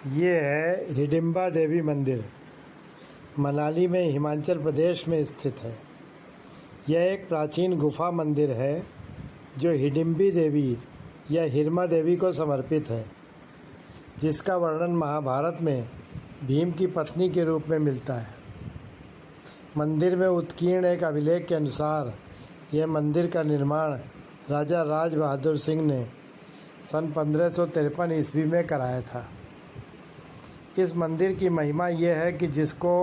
ये है हिडिंबा देवी मंदिर। मनाली में हिमाचल प्रदेश में स्थित है। यह एक प्राचीन गुफा मंदिर है जो हिडिंबी देवी या हिरमा देवी को समर्पित है, जिसका वर्णन महाभारत में भीम की पत्नी के रूप में मिलता है। मंदिर में उत्कीर्ण एक अभिलेख के अनुसार यह मंदिर का निर्माण राजा राज बहादुर सिंह ने सन 1553 ईस्वी में कराया था। इस मंदिर की महिमा यह है कि जिसको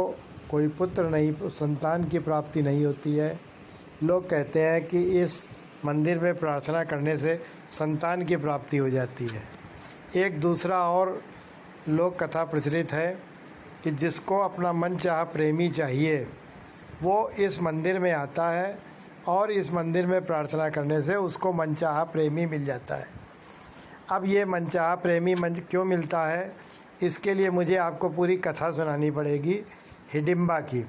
कोई पुत्र नहीं, संतान की प्राप्ति नहीं होती है, लोग कहते हैं कि इस मंदिर में प्रार्थना करने से संतान की प्राप्ति हो जाती है। एक दूसरा और लोक कथा प्रचलित है कि जिसको अपना मनचाहा प्रेमी चाहिए वो इस मंदिर में आता है और इस मंदिर में प्रार्थना करने से उसको मनचाहा प्रेमी मिल जाता है। अब ये मनचाहा प्रेमी क्यों मिलता है, इसके लिए मुझे आपको पूरी कथा सुनानी पड़ेगी हिडिंबा की।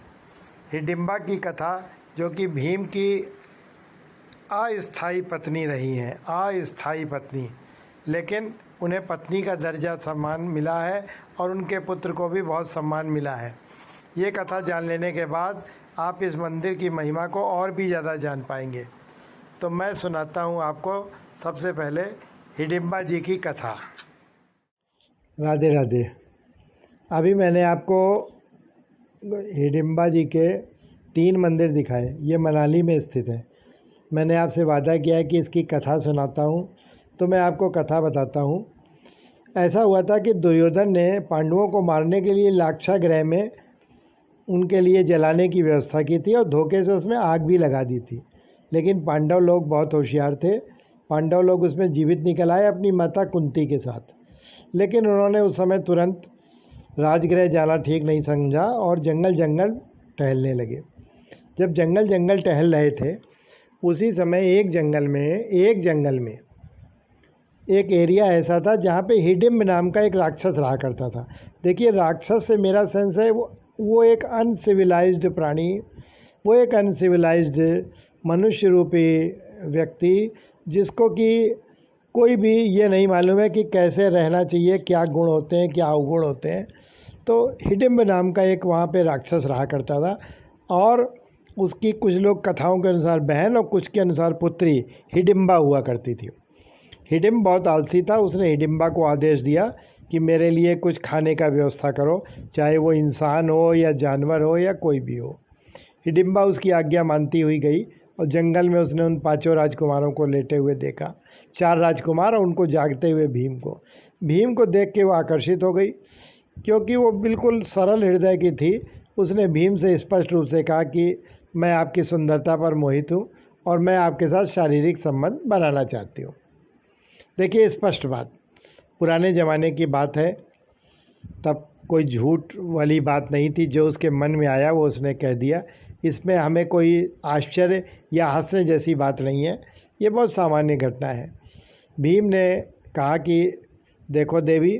हिडिंबा की कथा जो कि भीम की अस्थायी पत्नी रही हैं, अस्थायी पत्नी, लेकिन उन्हें पत्नी का दर्जा सम्मान मिला है और उनके पुत्र को भी बहुत सम्मान मिला है। ये कथा जान लेने के बाद आप इस मंदिर की महिमा को और भी ज़्यादा जान पाएंगे। तो मैं सुनाता हूँ आपको सबसे पहले हिडिंबा जी की कथा। राधे राधे। अभी मैंने आपको हिडिंबा जी के 3 मंदिर दिखाए। ये मनाली में स्थित है। मैंने आपसे वादा किया है कि इसकी कथा सुनाता हूँ, तो मैं आपको कथा बताता हूँ। ऐसा हुआ था कि दुर्योधन ने पांडवों को मारने के लिए लाक्षागृह में उनके लिए जलाने की व्यवस्था की थी और धोखे से उसमें आग भी लगा दी थी। लेकिन पांडव लोग बहुत होशियार थे। पांडव लोग उसमें जीवित निकल आए अपनी माता कुंती के साथ। लेकिन उन्होंने उस समय तुरंत राजगृह जाना ठीक नहीं समझा और जंगल जंगल टहलने लगे। जब जंगल जंगल टहल रहे थे, उसी समय एक जंगल में एक एरिया ऐसा था जहाँ पे हिडिंब नाम का एक राक्षस रहा करता था। देखिए, राक्षस से मेरा सेंस है वो एक अनसिविलाइज्ड प्राणी, वो एक अनसिविलाइज्ड मनुष्य रूपी व्यक्ति, जिसको कि कोई भी ये नहीं मालूम है कि कैसे रहना चाहिए, क्या गुण होते हैं, क्या अवगुण होते हैं। तो हिडिंब नाम का एक वहाँ पे राक्षस रहा करता था और उसकी कुछ लोग कथाओं के अनुसार बहन और कुछ के अनुसार पुत्री हिडिंबा हुआ करती थी। हिडिंब बहुत आलसी था। उसने हिडिंबा को आदेश दिया कि मेरे लिए कुछ खाने का व्यवस्था करो, चाहे वो इंसान हो या जानवर हो या कोई भी हो। हिडिंबा उसकी आज्ञा मानती हुई गई और जंगल में उसने उन 5 राजकुमारों को लेटे हुए देखा। 4 राजकुमार और उनको जागते हुए भीम को देख के वो आकर्षित हो गई। क्योंकि वो बिल्कुल सरल हृदय की थी, उसने भीम से स्पष्ट रूप से कहा कि मैं आपकी सुंदरता पर मोहित हूँ और मैं आपके साथ शारीरिक संबंध बनाना चाहती हूँ। देखिए, स्पष्ट बात, पुराने ज़माने की बात है, तब कोई झूठ वाली बात नहीं थी। जो उसके मन में आया वो उसने कह दिया। इसमें हमें कोई आश्चर्य या हंसने जैसी बात नहीं है, ये बहुत सामान्य घटना है। भीम ने कहा कि देखो देवी,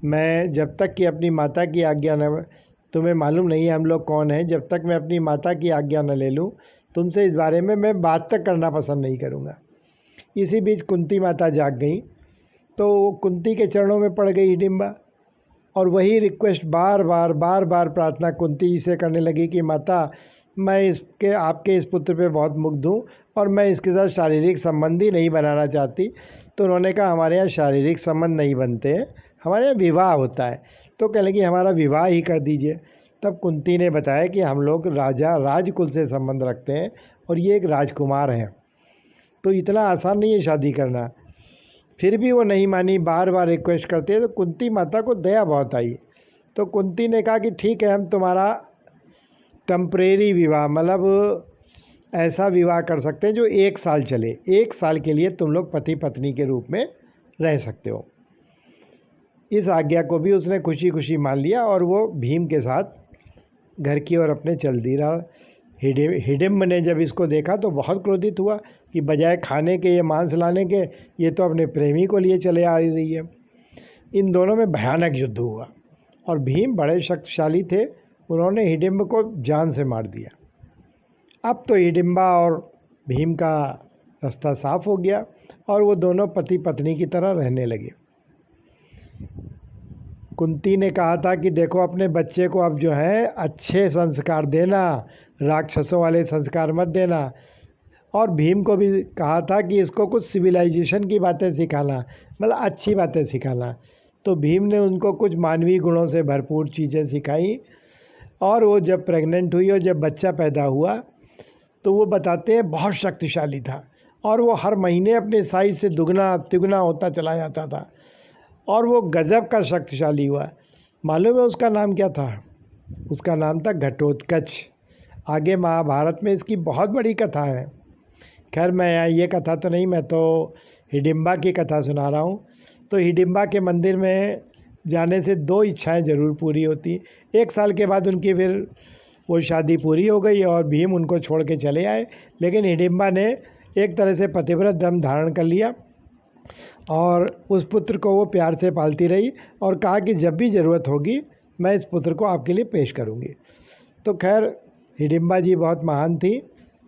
मैं जब तक कि अपनी माता की आज्ञा न, तुम्हें मालूम नहीं है हम लोग कौन हैं, जब तक मैं अपनी माता की आज्ञा न ले लूँ तुमसे इस बारे में मैं बात तक करना पसंद नहीं करूँगा। इसी बीच कुंती माता जाग गई, तो कुंती के चरणों में पड़ गई हिडिंबा और वही रिक्वेस्ट बार बार प्रार्थना कुंती जी से करने लगी कि माता, मैं आपके इस पुत्र पे बहुत मुग्ध हूँ और मैं इसके साथ शारीरिक संबंध ही नहीं बनाना चाहती। तो उन्होंने कहा हमारे यहाँ शारीरिक संबंध नहीं बनते हैं, हमारे यहाँ विवाह होता है। तो कहने लगी हमारा विवाह ही कर दीजिए। तब कुंती ने बताया कि हम लोग राजकुल से संबंध रखते हैं और ये एक राजकुमार हैं, तो इतना आसान नहीं है शादी करना। फिर भी वो नहीं मानी, बार बार रिक्वेस्ट करते हैं। तो कुंती माता को दया बहुत आई। तो कुंती ने कहा कि ठीक है, हम तुम्हारा टेम्परेरी विवाह, मतलब ऐसा विवाह कर सकते हैं जो 1 साल चले। 1 साल के लिए तुम लोग पति पत्नी के रूप में रह सकते हो। इस आज्ञा को भी उसने खुशी खुशी मान लिया और वो भीम के साथ घर की ओर अपने चल दी रहा। हिडिंब ने जब इसको देखा तो बहुत क्रोधित हुआ कि बजाय खाने के, ये मांस लाने के, ये तो अपने प्रेमी को लिए चले आ रही है। इन दोनों में भयानक युद्ध हुआ और भीम बड़े शक्तिशाली थे, उन्होंने हिडिंब को जान से मार दिया। अब तो हिडिंबा और भीम का रास्ता साफ हो गया और वो दोनों पति पत्नी की तरह रहने लगे। कुंती ने कहा था कि देखो अपने बच्चे को अब जो है अच्छे संस्कार देना, राक्षसों वाले संस्कार मत देना। और भीम को भी कहा था कि इसको कुछ सिविलाइजेशन की बातें सिखाना, मतलब अच्छी बातें सिखाना। तो भीम ने उनको कुछ मानवीय गुणों से भरपूर चीज़ें सिखाई। और वो जब प्रेग्नेंट हुई और जब बच्चा पैदा हुआ तो वो बताते हैं बहुत शक्तिशाली था, और वो हर महीने अपने साइज से दुगना तिगुना होता चला जाता था, और वो गजब का शक्तिशाली हुआ। मालूम है उसका नाम क्या था? उसका नाम था घटोत्कच। आगे महाभारत में इसकी बहुत बड़ी कथा है। खैर मैं यहाँ ये कथा तो नहीं, मैं तो हिडिंबा की कथा सुना रहा हूँ। तो हिडिंबा के मंदिर में जाने से दो इच्छाएं ज़रूर पूरी होती। 1 साल के बाद उनकी फिर वो शादी पूरी हो गई और भीम उनको छोड़ के चले आए। लेकिन हिडिंबा ने एक तरह से पतिव्रत धर्म धारण कर लिया और उस पुत्र को वो प्यार से पालती रही और कहा कि जब भी ज़रूरत होगी मैं इस पुत्र को आपके लिए पेश करूँगी। तो खैर हिडिंबा जी बहुत महान थी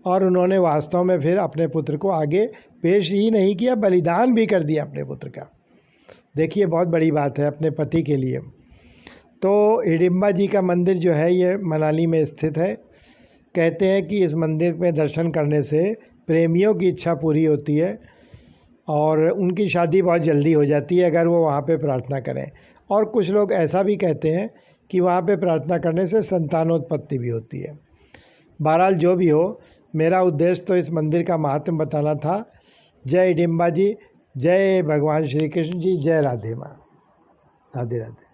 और उन्होंने वास्तव में फिर अपने पुत्र को आगे पेश ही नहीं किया, बलिदान भी कर दिया अपने पुत्र का। देखिए बहुत बड़ी बात है अपने पति के लिए। तो हिडिंबा जी का मंदिर जो है ये मनाली में स्थित है। कहते हैं कि इस मंदिर में दर्शन करने से प्रेमियों की इच्छा पूरी होती है और उनकी शादी बहुत जल्दी हो जाती है अगर वो वहाँ पे प्रार्थना करें। और कुछ लोग ऐसा भी कहते हैं कि वहाँ पे प्रार्थना करने से संतानोत्पत्ति भी होती है। बहरहाल जो भी हो, मेरा उद्देश्य तो इस मंदिर का महात्म्य बताना था। जय हिडिंबा जी, जय भगवान श्री कृष्ण जी, जय राधे माँ, राधे राधे।